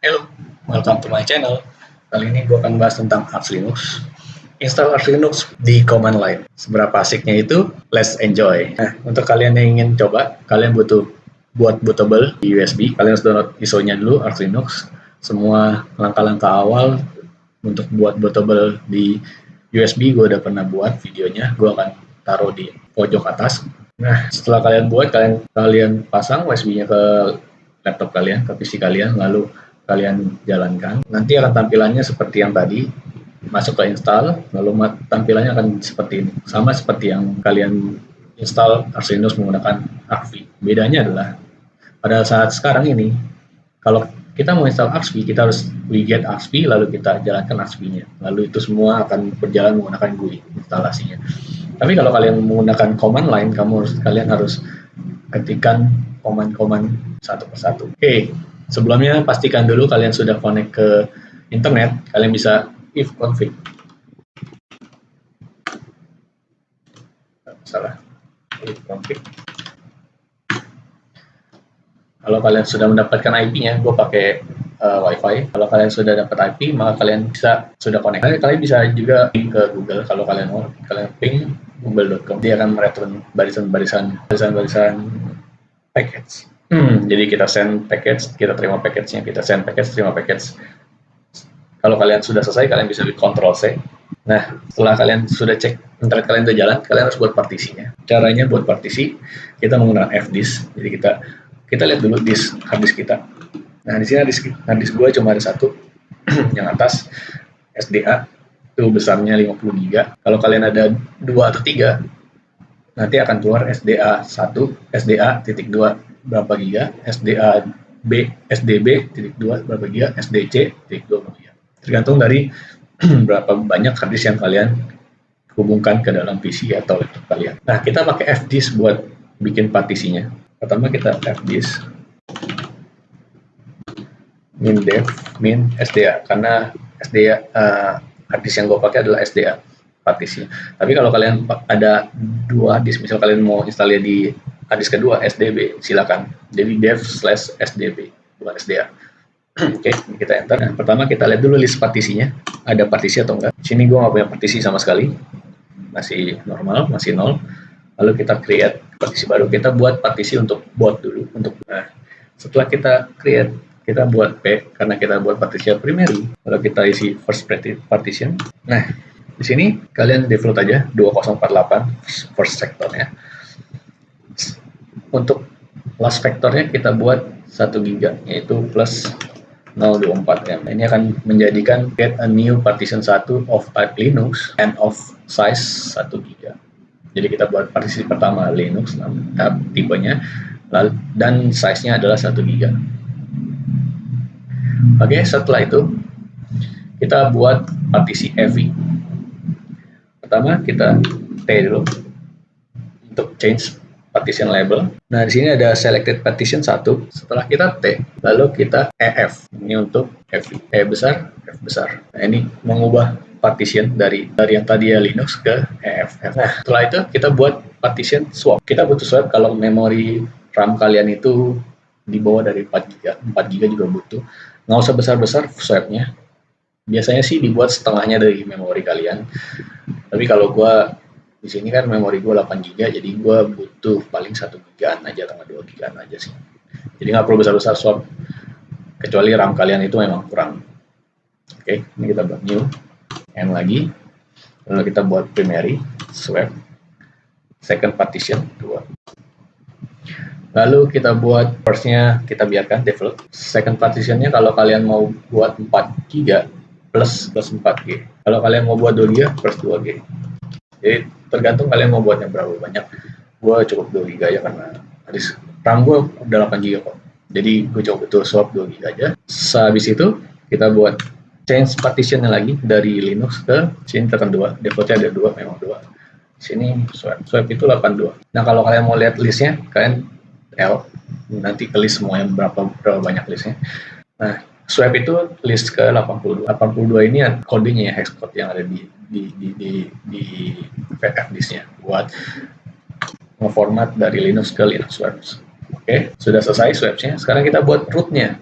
Hello, welcome to my channel. Kali ini gue akan bahas tentang Arch Linux. Install Arch Linux di command line. Seberapa asiknya itu? Let's enjoy. Nah, untuk kalian yang ingin coba, kalian butuh buat bootable di USB. Kalian harus download ISO-nya dulu, Arch Linux. Semua langkah-langkah awal untuk buat bootable di USB gue udah pernah buat videonya. Gue akan taruh di pojok atas. Nah, setelah kalian buat, kalian pasang USB-nya ke laptop kalian, ke PC kalian, lalu kalian jalankan. Nanti akan tampilannya seperti yang tadi, masuk ke install, lalu tampilannya akan seperti ini, sama seperti yang kalian install Arch Linux menggunakan ArchV. Bedanya adalah pada saat sekarang ini, kalau kita mau install ArchV, kita harus wget ArchV, lalu kita jalankan ArchV-nya. Lalu itu semua akan berjalan menggunakan GUI instalasinya. Tapi kalau kalian menggunakan command line, kalian harus ketikkan command-command satu persatu. Oke, sebelumnya pastikan dulu kalian sudah connect ke internet. Kalian bisa ifconfig. Salah. Ifconfig. Kalau kalian sudah mendapatkan IP-nya, gue pakai Wi-Fi. Kalau kalian sudah dapat IP, maka kalian sudah connect. Kalian bisa juga ping ke Google. Kalau kalian mau, kalian ping google.com. Dia akan mereturn barisan package. Jadi kita send package, kita terima package-nya, kita send package, terima package. Kalau kalian sudah selesai, kalian bisa Ctrl C. Nah, setelah kalian sudah cek internet kalian sudah jalan, kalian harus buat partisinya. Caranya buat partisi, kita menggunakan fdisk. Jadi kita lihat dulu hard disk kita. Nah, di sini hard disk gua cuma ada satu, yang atas SDA itu besarnya 50 GB. Kalau kalian ada 2 atau 3, nanti akan keluar SDA 1, SDA titik 2 berapa giga, SDB titik 2 berapa giga, SDC titik 2 berapa giga. Tergantung dari berapa banyak hard disk yang kalian hubungkan ke dalam PC atau laptop kalian. Nah, kita pakai fdisk buat bikin partisinya. Pertama kita fdisk min SDA, karena SDA hard disk yang gue pakai adalah SDA partisi. Tapi kalau kalian ada 2 hard disk, misal kalian mau instalnya di hard disk kedua SDB, silakan. Jadi dev/sdb bukan SDA. Oke, kita enter. Nah, pertama kita lihat dulu list partisinya, ada partisi atau enggak. Sini gue nggak punya partisi sama sekali, masih normal, masih 0. Lalu kita create partisi baru, kita buat partisi untuk bot dulu. Nah, setelah kita create, kita buat P, karena kita buat partisi primary, lalu kita isi first partition. Nah, di sini kalian default aja 2048 first sectornya. Untuk last vectornya kita buat 1 GB, yaitu plus 024 ya. Ini akan menjadikan get a new partition 1 of type Linux and of size 1 GB. Jadi kita buat partisi pertama Linux, tipenya, dan size-nya adalah 1 GB. Oke, setelah itu kita buat partisi heavy. Pertama kita T dulu untuk change partition label. Nah, di sini ada selected partition 1. Setelah kita T, lalu kita EF. Ini untuk heavy. E besar, F besar. Nah, ini mengubah partition dari yang tadi ya Linux ke EF. Nah, setelah itu kita buat partition swap. Kita butuh swap kalau memori RAM kalian itu di bawah dari 4 GB. 4 GB juga butuh. Nggak usah besar-besar swapnya. Biasanya sih dibuat setengahnya dari memori kalian. Tapi kalau gua di sini kan memori gue 8 GB, jadi gue butuh paling 1 GB aja, atau 2 GB aja sih. Jadi nggak perlu besar-besar swap, kecuali RAM kalian itu memang kurang. Oke, ini kita buat new, N lagi, lalu kita buat primary, swap, second partition 2. Lalu kita buat first-nya kita biarkan default. Second partition-nya kalau kalian mau buat 4 GB plus 4 GB. Kalau kalian mau buat 2 GB plus 2 GB. Jadi tergantung kalian mau buatnya berapa banyak. Gue cukup 2 GB aja karena RAM gue udah 8 GB kok. Jadi gue coba betul swap 2 GB aja. Sehabis itu kita buat change partitionnya lagi dari Linux ke sini tekan 2. Defaultnya ada 2, memang 2. Sini swap itu 82. Nah, kalau kalian mau lihat listnya, kalian L, nanti ke list semuanya berapa banyak listnya. Nah, swap itu list ke 82. 82 ini kodenya ya, hex code yang ada di fdisk-nya buat ngeformat dari Linux ke Linux Swaps. Oke, sudah selesai swapsnya. Sekarang kita buat rootnya.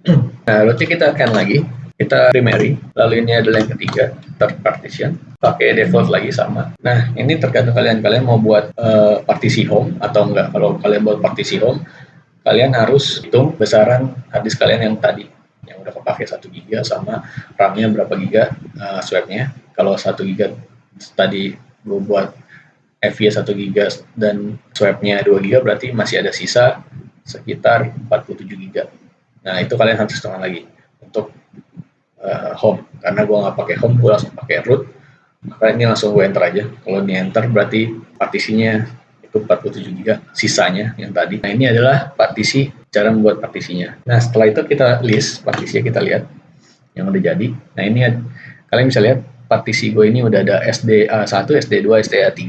Nah, berarti kita akan lagi, kita primary, lalu ini adalah yang ketiga, third partition, pakai default lagi sama. Nah, ini tergantung kalian mau buat partisi home atau enggak. Kalau kalian buat partisi home, kalian harus hitung besaran harddisk kalian yang tadi, yang udah kepake 1 GB sama RAM-nya berapa giga, swap-nya. Kalau 1 GB tadi gue buat FY 1 GB dan swap-nya 2 GB, berarti masih ada sisa sekitar 47 GB. Nah, itu kalian harus setengah lagi untuk home. Karena gue nggak pakai home, gue langsung pakai root. Maka ini langsung gue enter aja. Kalau di enter berarti partisinya itu 47 GB, sisanya yang tadi. Nah, ini adalah partisi, cara membuat partisinya. Nah, setelah itu kita list partisinya, kita lihat yang udah jadi. Nah, ini kalian bisa lihat partisi gue ini udah ada SDA1, SD2, SDA3.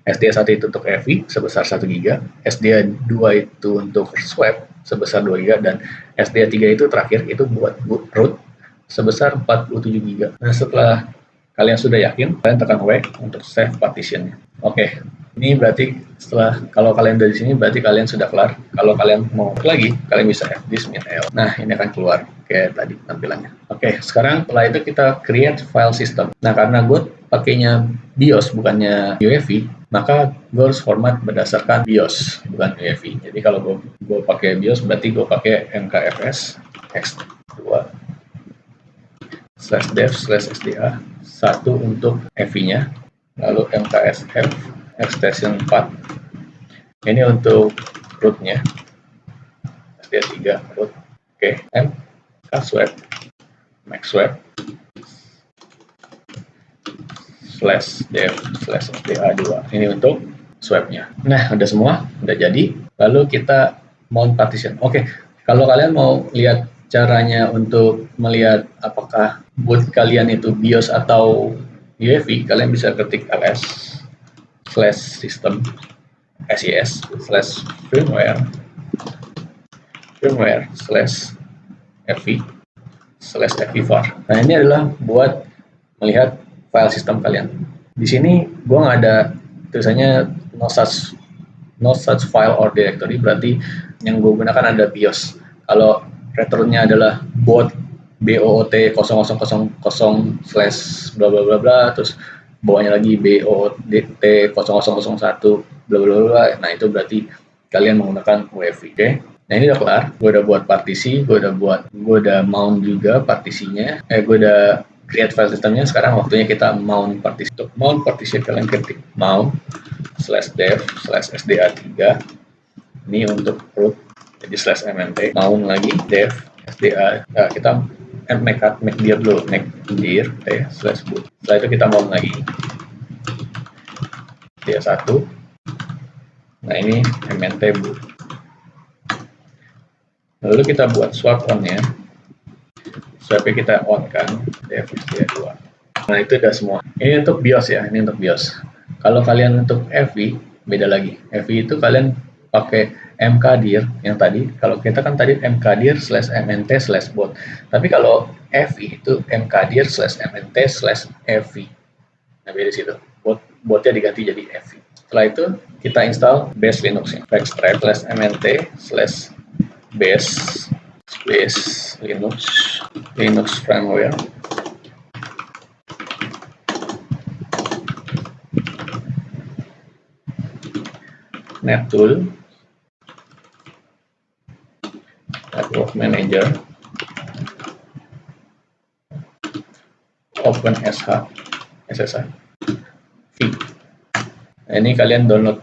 SDA1 itu untuk EVI sebesar 1 GB, SDA2 itu untuk swap sebesar 2 GB, dan SDA3 itu terakhir itu buat root sebesar 47 GB. Nah, setelah kalian sudah yakin, kalian tekan W untuk save partitionnya. Oke, ini berarti setelah, kalau kalian dari sini berarti kalian sudah kelar. Kalau kalian mau lagi, kalian bisa fdisk -l. Nah, ini akan keluar kayak tadi tampilannya. Oke, sekarang setelah itu kita create file system. Nah, karena gue pakainya BIOS bukannya UEFI, maka gue harus format berdasarkan BIOS bukan UEFI. Jadi kalau gue pakai BIOS berarti gue pakai mkfs x2 /dev/sda 1 untuk EVI-nya, lalu mksf extension 4 ini untuk root-nya, sda3 root. Oke, mkswap maxwap /dev/sda2 ini untuk swap-nya. Nah, udah semua, udah jadi. Lalu kita mount partition. Oke, kalau kalian mau lihat caranya untuk melihat apakah boot kalian itu BIOS atau UEFI, kalian bisa ketik ls/system /firmware/fv/fvvar. Nah, ini adalah buat melihat file sistem kalian. Di sini gue nggak ada tulisannya no such file or directory, berarti yang gue gunakan ada BIOS. Kalau returnnya adalah boot BOOT 0000 slash bla bla bla bla, terus bawahnya lagi BOOT 0001 bla bla bla, nah itu berarti kalian menggunakan UEFI. Oke? Nah, ini udah kelar, gue udah buat partisi, gue udah mount juga partisinya, gue udah create file systemnya. Sekarang waktunya kita mount partisi. Untuk mount partisi kalian ketik mount /dev/sda3, ini untuk root, jadi /mnt, mount lagi dev sda. Nah, kita make dir dulu, make dir /boot. Setelah itu kita mount lagi sda1. Nah, ini mnt boot. Lalu kita buat swap on-nya. Swap-nya kita on kan, dev sda2. Nah, itu udah semua. Ini untuk BIOS ya, ini untuk BIOS. Kalau kalian untuk EVI, beda lagi. EVI itu kalian pakai mkdir yang tadi. Kalau kita kan tadi mkdir/mnt/bot. Tapi kalau EVI itu mkdir/mnt/evi. Nah, beda situ. Botnya diganti jadi EVI. Setelah itu kita install base Linux ya. /mnt/base Linux firmware. NetTool, Network Manager, OpenSH, SSH, V. Nah, ini kalian download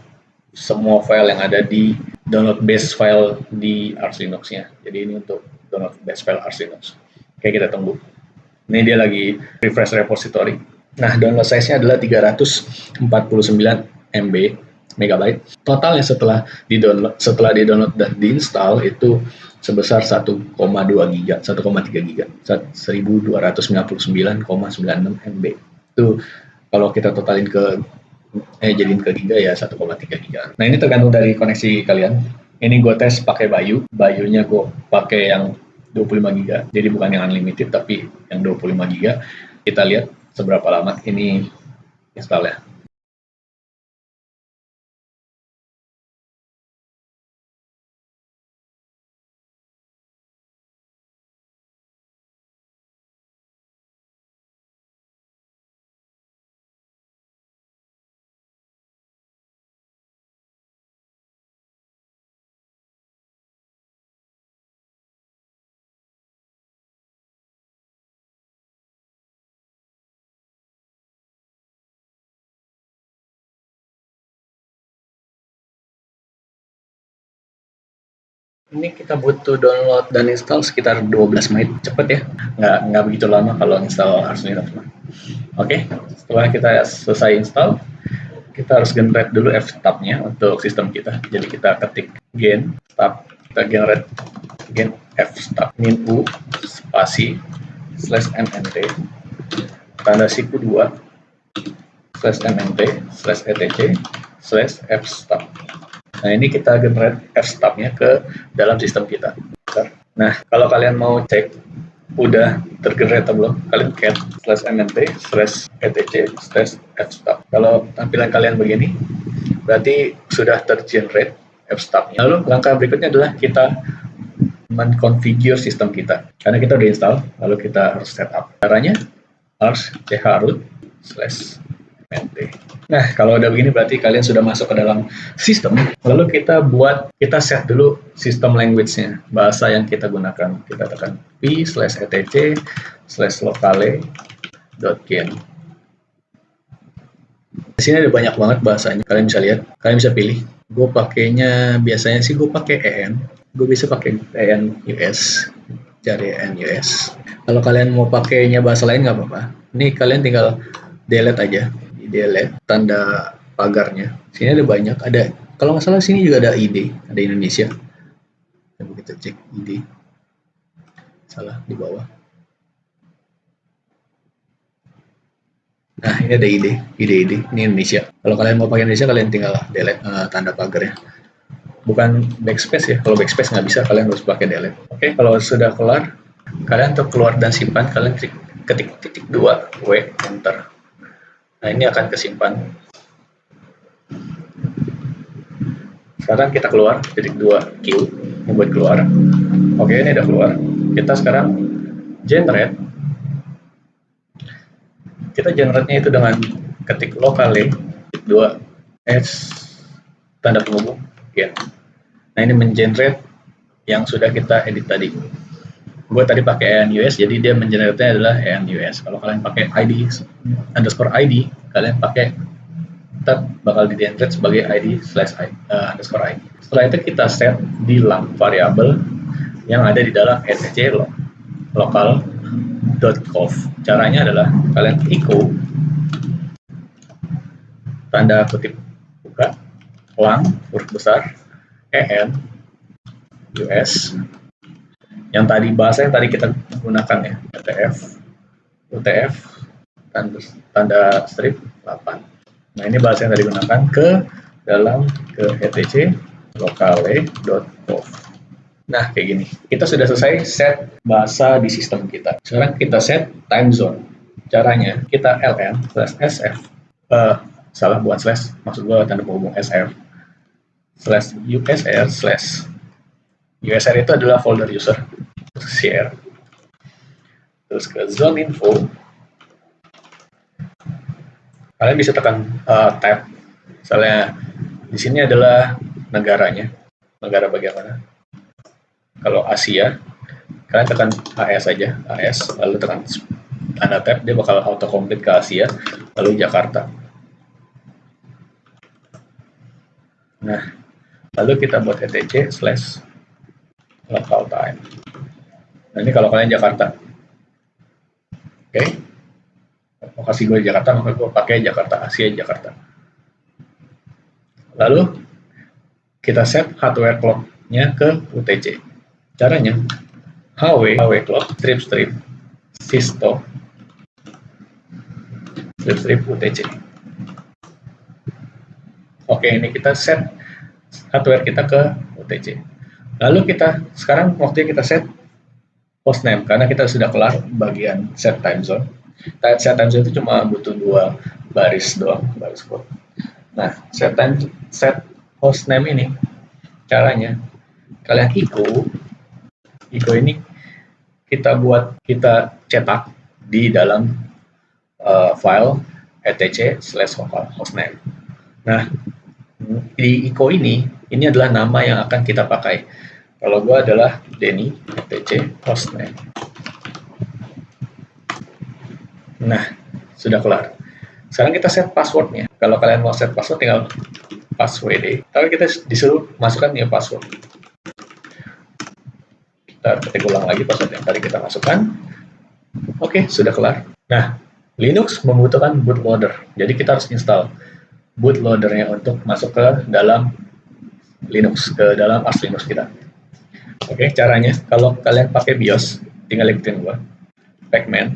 semua file yang ada di download base file di Arch Linux-nya. Jadi ini untuk download base file Arch Linux. Oke, kita tunggu. Ini dia lagi refresh repository. Nah, download size-nya adalah 349 MB megabyte. Totalnya setelah di-download dan diinstal itu sebesar 1,2 GB, 1,3 GB, 1299,96 MB. Itu kalau kita totalin jadiin ke giga ya 1,3 GB. Nah, ini tergantung dari koneksi kalian. Ini gue tes pakai Bayunya gue pakai yang 25 GB. Jadi bukan yang unlimited tapi yang 25 GB. Kita lihat seberapa lama ini install ya. Ini kita butuh download dan install sekitar 12 menit, cepet ya, nggak begitu lama kalau install Arch Linux. Oke, setelah kita selesai install, kita harus generate dulu fstab-nya untuk sistem kita. Jadi kita ketik gen stab, kita generate gen fstab min u spasi /mnt tanda siku 2 /mnt /etc /fstab. Nah, ini kita generate fstab-nya ke dalam sistem kita. Nah, kalau kalian mau cek udah tergenerate atau belum, kalian cat /mnt /etc fstab. Kalau tampilan kalian begini, berarti sudah tergenerate fstab-nya. Lalu langkah berikutnya adalah kita menconfigure sistem kita. Karena kita udah install, lalu kita harus setup. Caranya harus chroot /mnt. Nah, kalau udah begini berarti kalian sudah masuk ke dalam sistem. Lalu kita set dulu sistem language-nya, bahasa yang kita gunakan. Kita tekan p/etc/locale.gen. Di sini ada banyak banget bahasanya. Kalian bisa lihat, kalian bisa pilih. Gue pakainya biasanya sih gue pakai EN. Gue bisa pakai EN US. Cari EN US. Kalau kalian mau pakainya bahasa lain nggak apa-apa. Ini kalian tinggal delete aja. Delete tanda pagarnya. Sini ada banyak. Ada, kalau nggak salah sini juga ada ID, ada Indonesia. Coba kita cek ID. Salah di bawah. Nah, ini ada ide. Ini Indonesia. Kalau kalian mau pakai Indonesia, kalian tinggal delete tanda pagarnya. Bukan backspace ya. Kalau backspace nggak bisa, kalian harus pakai delete. Oke, kalau sudah kelar, kalian untuk keluar dan simpan, kalian ketik titik 2 W enter. Nah, ini akan kesimpan. Sekarang kita keluar titik 2 Q ini buat keluar. Oke, ini udah keluar. Kita sekarang generate. Kita generate-nya itu dengan ketik locale 2 s tanda penghubung gen. Nah, ini mengenerate yang sudah kita edit tadi. Gue tadi pakai ENUS, jadi dia mengenerate-nya adalah ENUS. Kalau kalian pakai ID underscore ID, kalian pakai tetap bakal di-generate sebagai ID underscore ID. Setelah itu kita set di variabel yang ada di dalam etc local.conf. Caranya adalah kalian echo tanda kutip buka lang huruf besar en us yang tadi bahasa yang tadi kita gunakan ya, utf tanda strip 8. Nah, ini bahasa yang tadi gunakan ke dalam etc locale.conf. Nah, kayak gini. Kita sudah selesai set bahasa di sistem kita. Sekarang kita set time zone. Caranya kita ln/sf salah buat slash, maksud gue tanda penghubung sf /usr itu adalah folder user share. Terus ke zone info, kalian bisa tekan tab. Misalnya di sini adalah negaranya, negara bagian mana. Kalau Asia, kalian tekan AS aja, AS, lalu tekan tanda tab, dia bakal auto complete ke Asia, lalu Jakarta. Nah, lalu kita buat etc/local time. Nah, ini kalau kalian Jakarta. Oke. Lokasi gue di Jakarta, maka gue pakai Jakarta, Asia Jakarta. Lalu kita set hardware clock-nya ke UTC. Caranya HW clock strip systo strip UTC. Oke, ini kita set hardware kita ke UTC. Lalu kita sekarang waktunya kita set hostname karena kita sudah kelar bagian set time zone. Set time zone itu cuma butuh 2 baris doang, baris code. Nah, set hostname ini caranya kalian echo ini kita cetak di dalam file etc/local hostname. Nah, di echo ini adalah nama yang akan kita pakai. Kalau gue adalah Denny etc hostname. Nah, sudah kelar. Sekarang kita set passwordnya. Kalau kalian mau set password tinggal password. Tapi kita disuruh masukkan new password. Kita ketik ulang lagi password yang tadi kita masukkan. Oke, sudah kelar. Nah, Linux membutuhkan bootloader. Jadi kita harus install bootloadernya untuk masuk ke dalam Linux, ke dalam Arch Linux kita. Oke, caranya kalau kalian pakai BIOS, tinggal ikutin gua. Pacman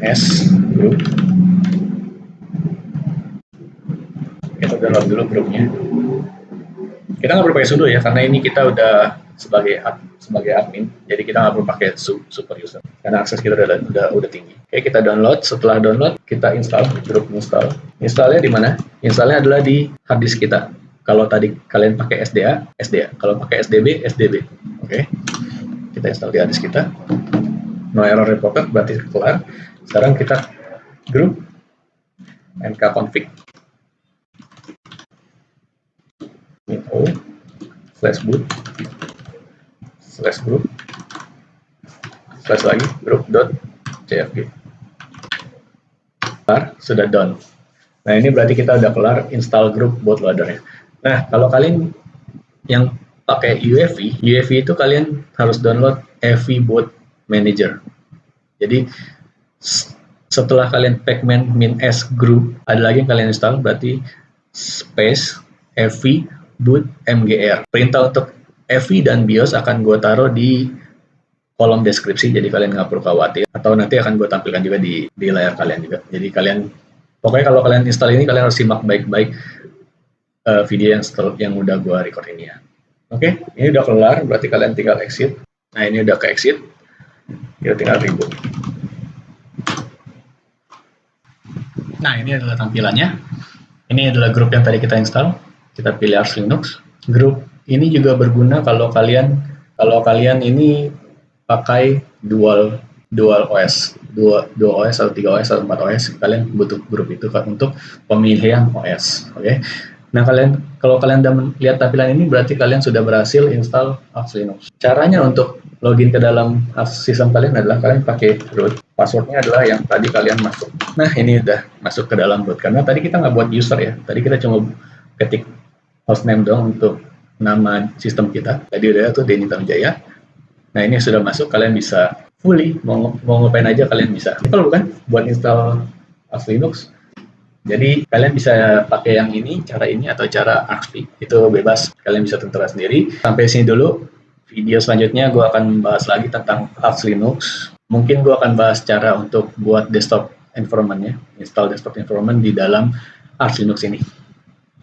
-s group. Kita download dulu grupnya. Kita nggak perlu pakai sudo ya, karena ini kita udah sebagai admin, jadi kita nggak perlu pakai super user karena akses kita udah tinggi. Oke, kita download. Setelah download, kita install grup install. Installnya di mana? Installnya adalah di hard disk kita. Kalau tadi kalian pakai SDA. Kalau pakai SDB, SDB. Oke, kita install di hard disk kita. No error reported, berarti kelar. Sekarang kita grup nkconfig info /boot /group /lagi group.cfg. Sudah done. Nah, ini berarti kita udah kelar install grup bootloader-nya. Nah, kalau kalian yang pakai UEFI itu kalian harus download EFI Boot Manager. Jadi setelah kalian pacman -s group, ada lagi yang kalian install, berarti space EFI boot mgr. Perintah untuk EFI dan BIOS akan gue taruh di kolom deskripsi, jadi kalian nggak perlu khawatir. Atau nanti akan gue tampilkan juga di layar kalian juga. Jadi kalian, pokoknya kalau kalian install ini, kalian harus simak baik-baik video yang udah gue record ini ya. Oke, ini udah kelar, berarti kalian tinggal exit. Nah, ini udah ke exit, kita tinggal reboot. Nah, ini adalah tampilannya. Ini adalah grup yang tadi kita install. Kita pilih Arch Linux. Grup ini juga berguna kalau kalian ini pakai dual OS, dua OS atau 3 OS atau 4 OS, kalian butuh grup itu untuk pemilihan OS. Oke. Nah, kalau kalian udah lihat tampilan ini, berarti kalian sudah berhasil install Arch Linux. Caranya untuk login ke dalam sistem kalian adalah kalian pakai root. Passwordnya adalah yang tadi kalian masuk. Nah, ini udah masuk ke dalam root. Karena tadi kita nggak buat user ya. Tadi kita cuma ketik hostname doang untuk nama sistem kita. Tadi udah tuh Denny Tamjaya. Nah, ini sudah masuk. Kalian bisa fully mau ngapain aja kalian bisa. Kalau bukan buat install Arch Linux, jadi kalian bisa pakai yang ini, cara ini atau cara ArchPy, itu bebas, kalian bisa tentukan sendiri. Sampai sini dulu. Video selanjutnya gue akan bahas lagi tentang Arch Linux. Mungkin gue akan bahas cara untuk buat desktop environment-nya, install desktop environment di dalam Arch Linux ini.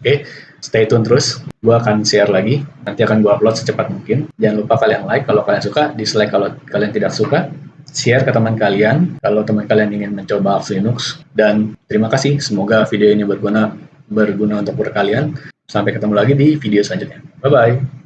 Oke, stay tune terus. Gue akan share lagi. Nanti akan gue upload secepat mungkin. Jangan lupa kalian like kalau kalian suka, dislike kalau kalian tidak suka. Share ke teman kalian kalau teman kalian ingin mencoba Arch Linux. Dan terima kasih. Semoga video ini berguna untuk kalian. Sampai ketemu lagi di video selanjutnya. Bye-bye.